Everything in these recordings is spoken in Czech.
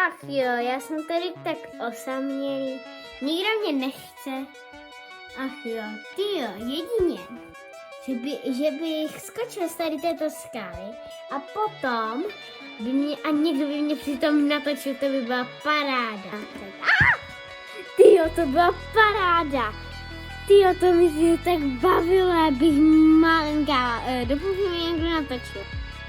Ach jo, já jsem tady tak osamělý, nikdo mě nechce. Ach jo, tyjo, jedině, že bych skočil z tady této skály a potom by mě, a někdo by mě přitom natočil, to by byla paráda. Tyjo, to byla paráda. Tyjo, to mi se tak bavilo, abych malinká, dokud mě někdo natočil.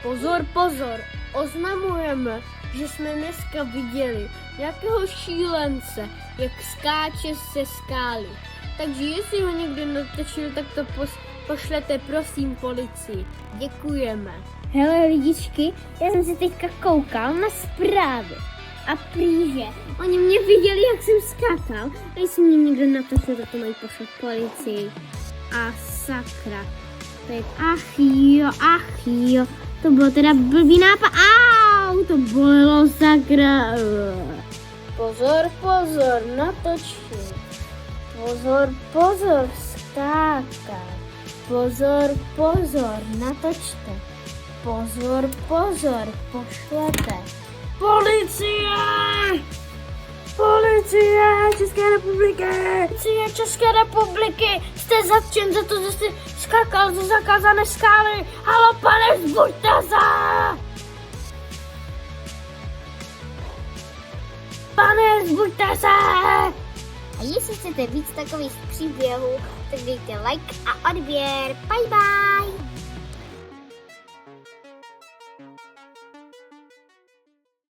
Pozor, pozor, oznamujeme, že jsme dneska viděli nějakého šílence, jak skáče ze skály. Takže jestli ho někdo natočil, tak to pošlete prosím policii. Děkujeme. Hele lidičky, já jsem si teďka koukal na zprávy. A prý, že oni mě viděli, jak jsem skákal. A jestli mě někdo natočil, tak to mají poslat policii. A sakra. Tak ach jo. To bylo teda blbý nápad. Au, to bolelo sakra. Pozor, pozor, natočit. Pozor, pozor, skákat. Pozor, pozor, natočte. Pozor, pozor, pošlete. Policie! Policie České republiky! Policie České republiky! Jste zatčen za to, že jste skákal ze zakázané skály! Halo, pane, vzbuďte se! Pane, vzbuďte se! A jestli chcete víc takových příběhů, tak dejte like a odběr. Bye bye!